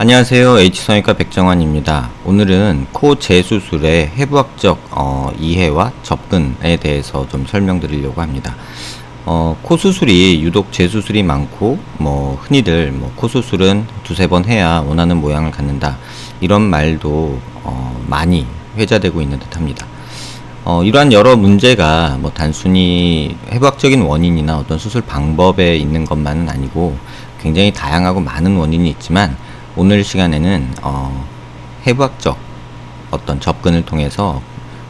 안녕하세요. H성형외과 백정환입니다. 오늘은 코 재수술의 해부학적 이해와 접근에 대해서 좀 설명드리려고 합니다. 코 수술이 유독 재수술이 많고 흔히들 코 수술은 두세 번 해야 원하는 모양을 갖는다, 이런 말도 많이 회자되고 있는 듯 합니다. 이러한 여러 문제가 단순히 해부학적인 원인이나 어떤 수술 방법에 있는 것만은 아니고 굉장히 다양하고 많은 원인이 있지만, 오늘 시간에는 해부학적 어떤 접근을 통해서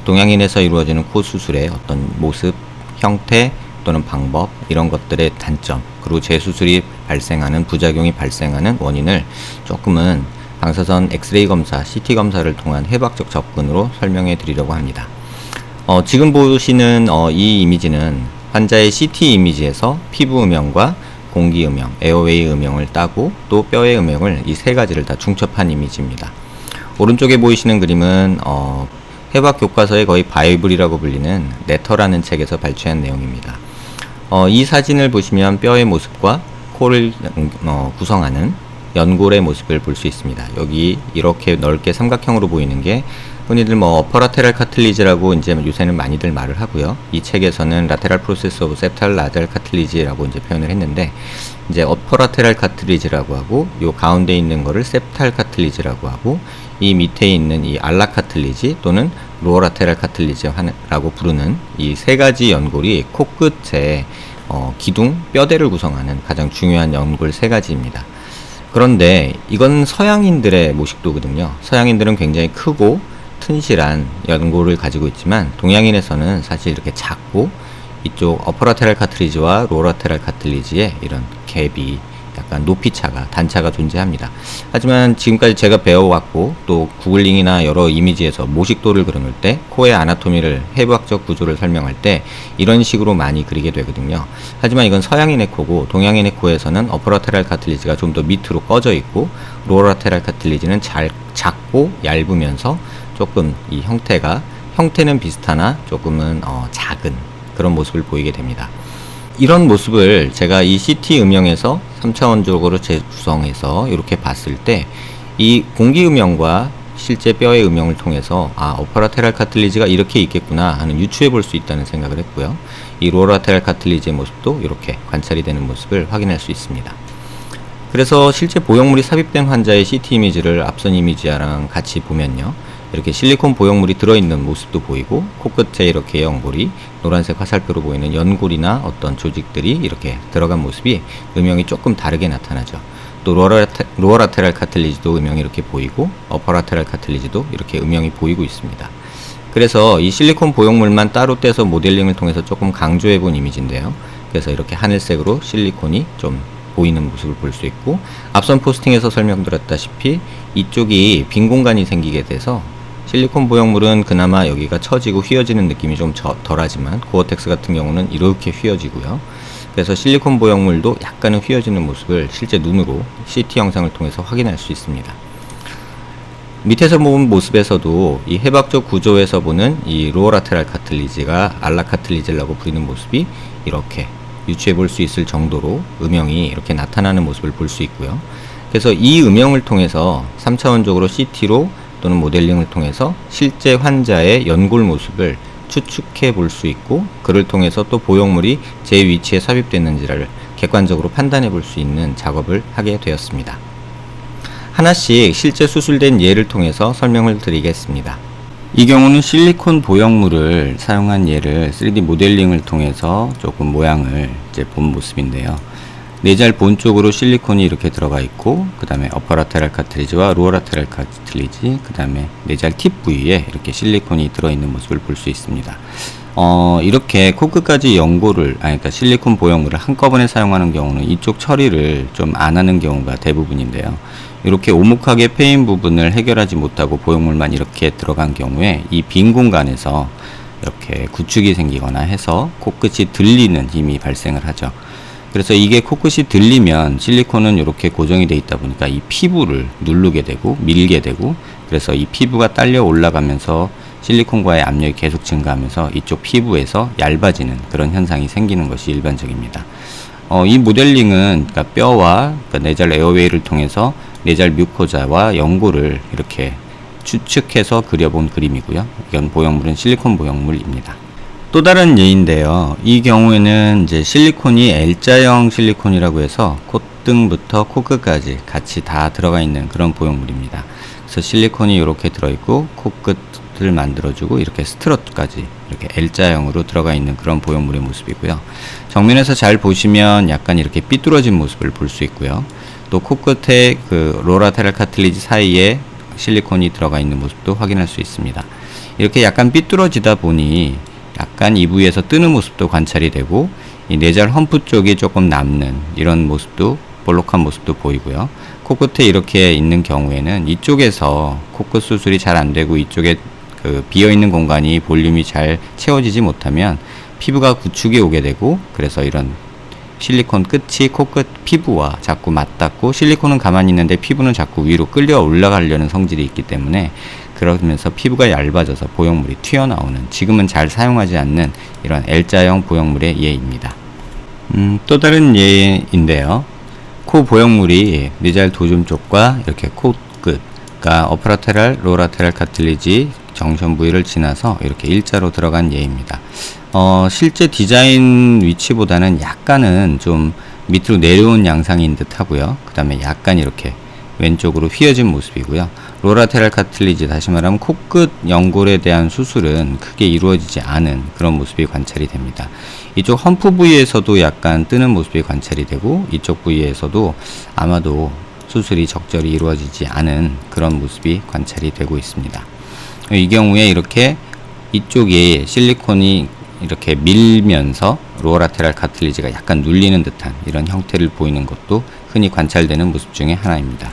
동양인에서 이루어지는 코 수술의 어떤 모습, 형태 또는 방법, 이런 것들의 단점, 그리고 재수술이 발생하는 부작용이 발생하는 원인을 조금은 방사선 엑스레이 검사, CT 검사를 통한 해부학적 접근으로 설명해 드리려고 합니다. 지금 보시는 이 이미지는 환자의 CT 이미지에서 피부 음영과 공기 음영, 에어웨이 음영을 따고 또 뼈의 음영을, 이 세 가지를 다 중첩한 이미지입니다. 오른쪽에 보이시는 그림은 해부학 교과서의 거의 바이블이라고 불리는 네터라는 책에서 발췌한 내용입니다. 이 사진을 보시면 뼈의 모습과 코를 구성하는 연골의 모습을 볼 수 있습니다. 여기 이렇게 넓게 삼각형으로 보이는 게 흔히들 어퍼라테랄 카틀리지라고 이제 요새는 많이들 말을 하고요. 이 책에서는 라테랄 프로세스 오브 septal nasal cartilage라고 이제 표현을 했는데, 이제 어퍼라테랄 카틀리지라고 하고, 요 가운데 있는 거를 septal cartilage라고 하고, 이 밑에 있는 이 알라 카틀리지 또는 로어라테랄 카틀리지라고 부르는 이 세 가지 연골이 코끝의 기둥, 뼈대를 구성하는 가장 중요한 연골 세 가지입니다. 그런데 이건 서양인들의 모식도거든요. 서양인들은 굉장히 크고 튼실한 연골을 가지고 있지만, 동양인에서는 사실 이렇게 작고 이쪽 어퍼라테랄 카틀리지와 로어라테랄 카틀리지에 이런 갭이, 약간 높이차가, 단차가 존재합니다. 하지만 지금까지 제가 배워왔고 또 구글링이나 여러 이미지에서 모식도를 그려놓을 때, 코의 아나토미를, 해부학적 구조를 설명할 때 이런 식으로 많이 그리게 되거든요. 하지만 이건 서양인의 코고, 동양인의 코에서는 어퍼라테랄 카틀리지가 좀 더 밑으로 꺼져 있고, 로어라테랄 카틀리지는 작고 얇으면서 조금 이 형태는 비슷하나 조금은 작은 그런 모습을 보이게 됩니다. 이런 모습을 제가 이 CT 음영에서 3차원적으로 재구성해서 이렇게 봤을 때, 이 공기 음영과 실제 뼈의 음영을 통해서 어퍼라테랄 카틀리지가 이렇게 있겠구나 하는 유추해 볼 수 있다는 생각을 했고요. 이 로어라테랄 카틀리지의 모습도 이렇게 관찰이 되는 모습을 확인할 수 있습니다. 그래서 실제 보형물이 삽입된 환자의 CT 이미지를 앞선 이미지랑 같이 보면요, 이렇게 실리콘 보형물이 들어있는 모습도 보이고, 코끝에 이렇게 연골이 노란색 화살표로 보이는 연골이나 어떤 조직들이 이렇게 들어간 모습이 음영이 조금 다르게 나타나죠. 또 로어라테랄 카틀리지도 음영이 이렇게 보이고, 어퍼라테랄 카틀리지도 이렇게 음영이 보이고 있습니다. 그래서 이 실리콘 보형물만 따로 떼서 모델링을 통해서 조금 강조해 본 이미지인데요. 그래서 이렇게 하늘색으로 실리콘이 좀 보이는 모습을 볼 수 있고, 앞선 포스팅에서 설명드렸다시피 이쪽이 빈 공간이 생기게 돼서, 실리콘 보형물은 그나마 여기가 처지고 휘어지는 느낌이 좀 덜하지만 고어텍스 같은 경우는 이렇게 휘어지고요. 그래서 실리콘 보형물도 약간은 휘어지는 모습을 실제 눈으로 CT 영상을 통해서 확인할 수 있습니다. 밑에서 본 모습에서도 이 해부학적 구조에서 보는 이 로어라테랄 카틀리지가 알라 카틀리지라고 부르는 모습이 이렇게 유추해 볼 수 있을 정도로 음영이 이렇게 나타나는 모습을 볼 수 있고요. 그래서 이 음영을 통해서 3차원적으로 CT로 또는 모델링을 통해서 실제 환자의 연골 모습을 추측해 볼 수 있고, 그를 통해서 또 보형물이 제 위치에 삽입됐는지를 객관적으로 판단해 볼 수 있는 작업을 하게 되었습니다. 하나씩 실제 수술된 예를 통해서 설명을 드리겠습니다. 이 경우는 실리콘 보형물을 사용한 예를 3D 모델링을 통해서 조금 모양을 이제 본 모습인데요. 내잘 본 쪽으로 실리콘이 이렇게 들어가 있고, 그 다음에 어퍼라테랄 카틀리지와 로어라테랄 카틀리지, 그 다음에 내잘 팁 부위에 이렇게 실리콘이 들어있는 모습을 볼 수 있습니다. 이렇게 코끝까지 연골을, 그러니까 실리콘 보형물을 한꺼번에 사용하는 경우는 이쪽 처리를 좀 안 하는 경우가 대부분인데요. 이렇게 오목하게 패인 부분을 해결하지 못하고 보형물만 이렇게 들어간 경우에 이 빈 공간에서 이렇게 구축이 생기거나 해서 코끝이 들리는 힘이 발생을 하죠. 그래서 이게 코끝이 들리면 실리콘은 이렇게 고정이 되어 있다 보니까 이 피부를 누르게 되고 밀게 되고, 그래서 이 피부가 딸려 올라가면서 실리콘과의 압력이 계속 증가하면서 이쪽 피부에서 얇아지는 그런 현상이 생기는 것이 일반적입니다. 이 모델링은 그러니까 뼈와 내잘 에어웨이를 통해서 내잘 뮤코자와 연골을 이렇게 추측해서 그려본 그림이고요. 이건 보형물은 실리콘 보형물입니다. 또 다른 예인데요. 이 경우에는 이제 실리콘이 L자형 실리콘이라고 해서 콧등부터 코끝까지 같이 다 들어가 있는 그런 보형물입니다. 그래서 실리콘이 이렇게 들어있고 코끝을 만들어주고 이렇게 스트럿까지 이렇게 L자형으로 들어가 있는 그런 보형물의 모습이고요. 정면에서 잘 보시면 약간 이렇게 삐뚤어진 모습을 볼 수 있고요. 또 코끝에 그 로라테랄 카틸리지 사이에 실리콘이 들어가 있는 모습도 확인할 수 있습니다. 이렇게 약간 삐뚤어지다 보니 약간 이 부위에서 뜨는 모습도 관찰이 되고 이 내잘 험프 쪽이 조금 남는 이런 모습도 볼록한 모습도 보이고요. 코끝에 이렇게 있는 경우에는 이쪽에서 코끝 수술이 잘 안 되고 이쪽에 그 비어 있는 공간이 볼륨이 잘 채워지지 못하면 피부가 구축이 오게 되고 그래서 이런 실리콘 끝이 코끝 피부와 자꾸 맞닿고 실리콘은 가만히 있는데 피부는 자꾸 위로 끌려 올라가려는 성질이 있기 때문에 그러면서 피부가 얇아져서 보형물이 튀어나오는 지금은 잘 사용하지 않는 이런 L자형 보형물의 예입니다. 또 다른 예인데요. 코 보형물이 내잘 도좀 쪽과 이렇게 코끝, 그러니까 어퍼라테랄, 로라테랄 카틸리지 정션 부위를 지나서 이렇게 일자로 들어간 예입니다. 실제 디자인 위치보다는 약간은 좀 밑으로 내려온 양상인 듯 하고요. 그 다음에 약간 이렇게 왼쪽으로 휘어진 모습이고요. 로라테랄 카틸리지, 다시 말하면 코끝 연골에 대한 수술은 크게 이루어지지 않은 그런 모습이 관찰이 됩니다. 이쪽 험프 부위에서도 약간 뜨는 모습이 관찰이 되고 이쪽 부위에서도 아마도 수술이 적절히 이루어지지 않은 그런 모습이 관찰이 되고 있습니다. 이 경우에 이렇게 이쪽에 실리콘이 이렇게 밀면서 로라테랄 카틸리지가 약간 눌리는 듯한 이런 형태를 보이는 것도 흔히 관찰되는 모습 중에 하나입니다.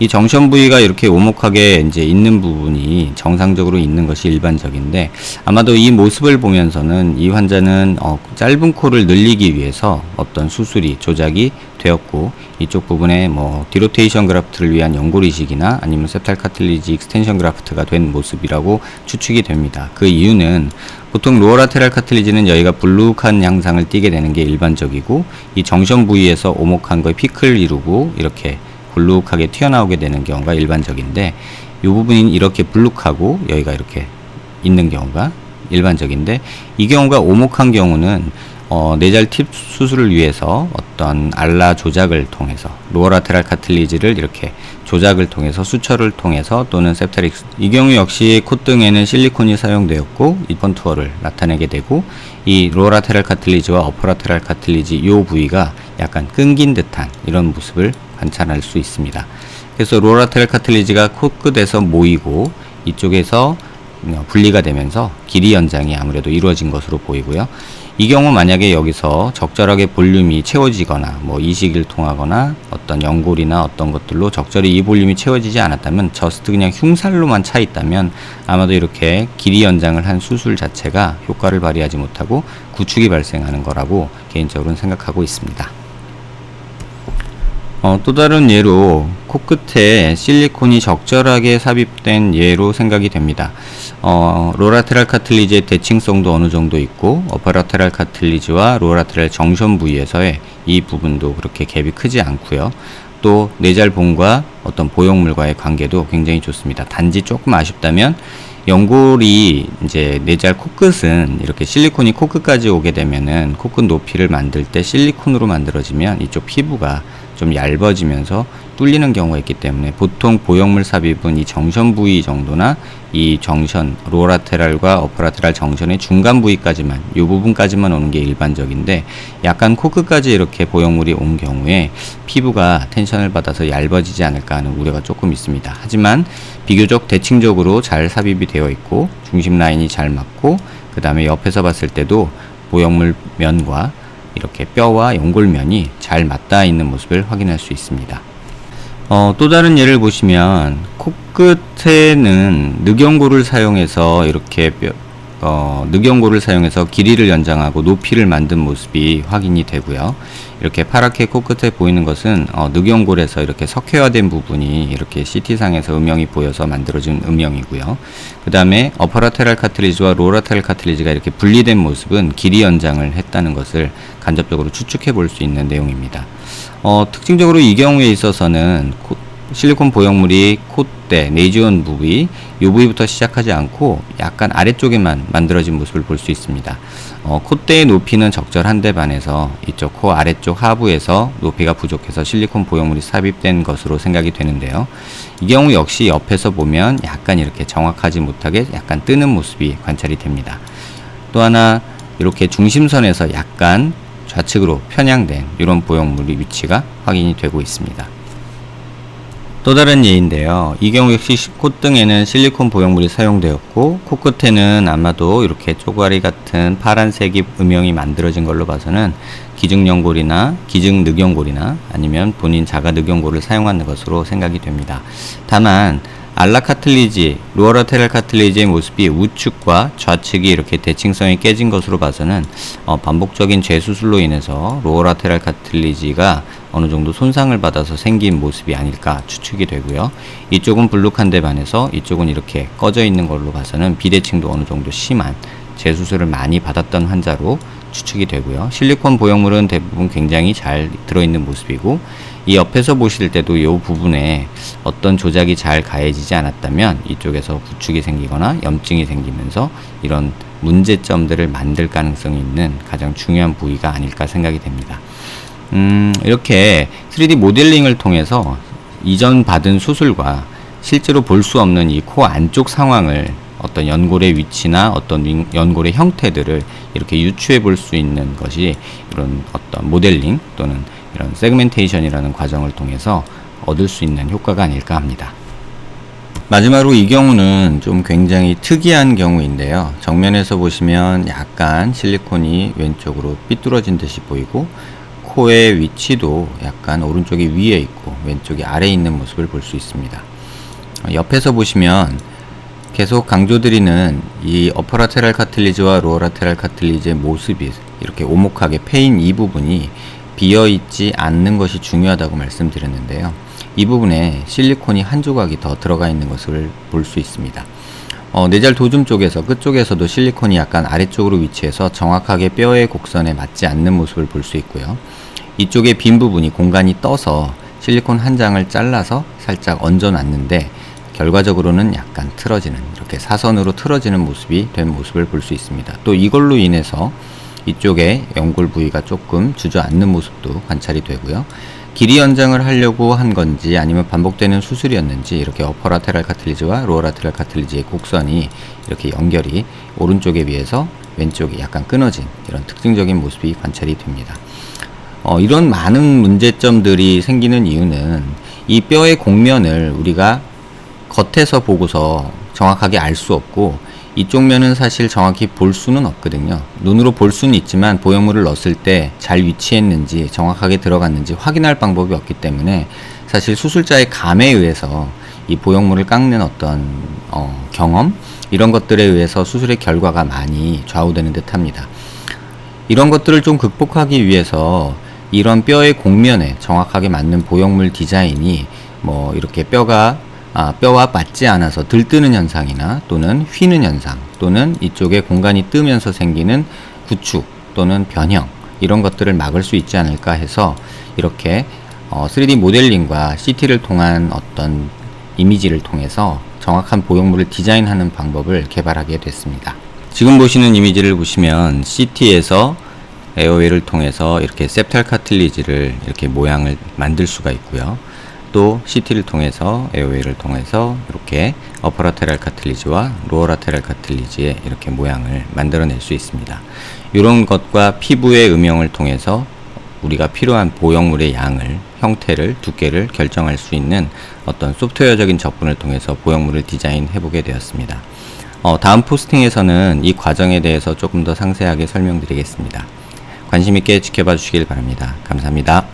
이 정션 부위가 이렇게 오목하게 이제 있는 부분이 정상적으로 있는 것이 일반적인데 아마도 이 모습을 보면서는 이 환자는 짧은 코를 늘리기 위해서 어떤 수술이 조작이 되었고 이쪽 부분에 뭐 디로테이션 그라프트를 위한 연골 이식이나 아니면 세탈 카틸리지 익스텐션 그라프트가 된 모습이라고 추측이 됩니다. 그 이유는 보통 로어라테랄 카틸리지는 여기가 불룩한 양상을 띠게 되는 게 일반적이고 이 정션 부위에서 오목한 거에 피클을 이루고 이렇게 불룩하게 튀어나오게 되는 경우가 일반적인데 이 부분이 이렇게 불룩하고 여기가 이렇게 있는 경우가 일반적인데 이 경우가 오목한 경우는 내잘 팁 수술을 위해서 어떤 알라 조작을 통해서 로어라테랄 카틸리지를 이렇게 조작을 통해서 수처를 통해서 또는 septalis 이 경우 역시 콧등에는 실리콘이 사용되었고 이 컨투어를 나타내게 되고 이 로어라테랄 카틸리지와 어퍼라테랄 카틸리지 이 부위가 약간 끊긴 듯한 이런 모습을 관찰할 수 있습니다. 그래서 로어라테랄 카틸리지가 코끝에서 모이고 이쪽에서 분리가 되면서 길이 연장이 아무래도 이루어진 것으로 보이고요. 이 경우 만약에 여기서 적절하게 볼륨이 채워지거나 뭐 이식을 통하거나 어떤 연골이나 어떤 것들로 적절히 이 볼륨이 채워지지 않았다면 저스트 그냥 흉살로만 차 있다면 아마도 이렇게 길이 연장을 한 수술 자체가 효과를 발휘하지 못하고 구축이 발생하는 거라고 개인적으로는 생각하고 있습니다. 또 다른 예로 코끝에 실리콘이 적절하게 삽입된 예로 생각이 됩니다. 로라테랄 카틸리지의 대칭성도 어느 정도 있고 어퍼라테랄 카틸리지와 로라테랄 정션 부위에서의 이 부분도 그렇게 갭이 크지 않고요. 또 내잘봉과 어떤 보형물과의 관계도 굉장히 좋습니다. 단지 조금 아쉽다면 연골이 이제 내잘 코끝은 이렇게 실리콘이 코끝까지 오게 되면은 코끝 높이를 만들 때 실리콘으로 만들어지면 이쪽 피부가 좀 얇아지면서 뚫리는 경우가 있기 때문에 보통 보형물 삽입은 이 정션 부위 정도나 이 정션 로라테랄과 어퍼라테랄 정션의 중간 부위까지만 이 부분까지만 오는 게 일반적인데 약간 코끝까지 이렇게 보형물이 온 경우에 피부가 텐션을 받아서 얇아지지 않을까 하는 우려가 조금 있습니다. 하지만 비교적 대칭적으로 잘 삽입이 되어 있고 중심 라인이 잘 맞고 그 다음에 옆에서 봤을 때도 보형물 면과 이렇게 뼈와 연골면이 잘 맞닿아 있는 모습을 확인할 수 있습니다. 또 다른 예를 보시면 코끝에는 늑연골을 사용해서 이렇게 늑연골을 사용해서 길이를 연장하고 높이를 만든 모습이 확인이 되고요. 이렇게 파랗게 코끝에 보이는 것은 늑연골에서 이렇게 석회화된 부분이 이렇게 CT상에서 음영이 보여서 만들어진 음영이고요. 그 다음에 어퍼라테랄 카틀리지와 로어라테랄 카틀리지가 이렇게 분리된 모습은 길이 연장을 했다는 것을 간접적으로 추측해 볼 수 있는 내용입니다. 특징적으로 이 경우에 있어서는 실리콘 보형물이 콧대, 네이지온 부위, 이 부위부터 시작하지 않고 약간 아래쪽에만 만들어진 모습을 볼 수 있습니다. 콧대의 높이는 적절한데 반해서 이쪽 코 아래쪽 하부에서 높이가 부족해서 실리콘 보형물이 삽입된 것으로 생각이 되는데요. 이 경우 역시 옆에서 보면 약간 이렇게 정확하지 못하게 약간 뜨는 모습이 관찰이 됩니다. 또 하나 이렇게 중심선에서 약간 좌측으로 편향된 이런 보형물의 위치가 확인이 되고 있습니다. 또 다른 예인데요. 이 경우 역시 콧등에는 실리콘 보형물이 사용되었고 코끝에는 아마도 이렇게 쪼가리 같은 파란색이 음영이 만들어진 걸로 봐서는 기증연골이나 기증늑연골이나 아니면 본인 자가 늑연골을 사용한 것으로 생각이 됩니다. 다만 알라 카틀리지, 로어라테랄 카틀리지의 모습이 우측과 좌측이 이렇게 대칭성이 깨진 것으로 봐서는 반복적인 재수술로 인해서 로어라테랄 카틀리지가 어느 정도 손상을 받아서 생긴 모습이 아닐까 추측이 되고요. 이쪽은 불룩한데 반해서 이쪽은 이렇게 꺼져 있는 걸로 봐서는 비대칭도 어느 정도 심한 재수술을 많이 받았던 환자로 추측이 되고요. 실리콘 보형물은 대부분 굉장히 잘 들어있는 모습이고 이 옆에서 보실 때도 이 부분에 어떤 조작이 잘 가해지지 않았다면 이쪽에서 구축이 생기거나 염증이 생기면서 이런 문제점들을 만들 가능성이 있는 가장 중요한 부위가 아닐까 생각이 됩니다. 이렇게 3D 모델링을 통해서 이전 받은 수술과 실제로 볼 수 없는 이 코 안쪽 상황을 어떤 연골의 위치나 어떤 연골의 형태들을 이렇게 유추해 볼 수 있는 것이 이런 어떤 모델링 또는 이런 세그멘테이션이라는 과정을 통해서 얻을 수 있는 효과가 아닐까 합니다. 마지막으로 이 경우는 좀 굉장히 특이한 경우인데요. 정면에서 보시면 약간 실리콘이 왼쪽으로 삐뚤어진 듯이 보이고 코의 위치도 약간 오른쪽이 위에 있고 왼쪽이 아래에 있는 모습을 볼 수 있습니다. 옆에서 보시면 계속 강조드리는 이 어퍼라테랄 카틀리지와 로어라테랄 카틀리지의 모습이 이렇게 오목하게 패인 이 부분이 비어있지 않는 것이 중요하다고 말씀드렸는데요. 이 부분에 실리콘이 한 조각이 더 들어가 있는 것을 볼 수 있습니다. 내잘 도즘 쪽에서 끝쪽에서도 실리콘이 약간 아래쪽으로 위치해서 정확하게 뼈의 곡선에 맞지 않는 모습을 볼 수 있고요. 이쪽에 빈 부분이 공간이 떠서 실리콘 한 장을 잘라서 살짝 얹어 놨는데 결과적으로는 약간 틀어지는 이렇게 사선으로 틀어지는 모습이 된 모습을 볼 수 있습니다. 또 이걸로 인해서 이쪽에 연골 부위가 조금 주저앉는 모습도 관찰이 되고요. 길이 연장을 하려고 한 건지 아니면 반복되는 수술이었는지 이렇게 어퍼라테랄 카틀리지와 로어라테랄 카틀리지의 곡선이 이렇게 연결이 오른쪽에 비해서 왼쪽이 약간 끊어진 이런 특징적인 모습이 관찰이 됩니다. 이런 많은 문제점들이 생기는 이유는 이 뼈의 곡면을 우리가 겉에서 보고서 정확하게 알 수 없고 이쪽 면은 사실 정확히 볼 수는 없거든요. 눈으로 볼 수는 있지만 보형물을 넣었을 때 잘 위치했는지 정확하게 들어갔는지 확인할 방법이 없기 때문에 사실 수술자의 감에 의해서 이 보형물을 깎는 어떤 경험 이런 것들에 의해서 수술의 결과가 많이 좌우되는 듯 합니다. 이런 것들을 좀 극복하기 위해서 이런 뼈의 곡면에 정확하게 맞는 보형물 디자인이 뭐 이렇게 뼈와 맞지 않아서 들뜨는 현상이나 또는 휘는 현상 또는 이쪽에 공간이 뜨면서 생기는 구축 또는 변형 이런 것들을 막을 수 있지 않을까 해서 이렇게 3D 모델링과 CT를 통한 어떤 이미지를 통해서 정확한 보형물을 디자인하는 방법을 개발하게 됐습니다. 지금 보시는 이미지를 보시면 CT에서 에어웨이를 통해서 이렇게 septal 카틀리지를 이렇게 모양을 만들 수가 있고요. 또 CT를 통해서 에어웨이를 통해서 이렇게 어퍼라테랄 카틀리지와 로어라테랄 카틀리지의 이렇게 모양을 만들어낼 수 있습니다. 이런 것과 피부의 음영을 통해서 우리가 필요한 보형물의 양을, 형태를, 두께를 결정할 수 있는 어떤 소프트웨어적인 접근을 통해서 보형물을 디자인해 보게 되었습니다. 다음 포스팅에서는 이 과정에 대해서 조금 더 상세하게 설명드리겠습니다. 관심 있게 지켜봐 주시길 바랍니다. 감사합니다.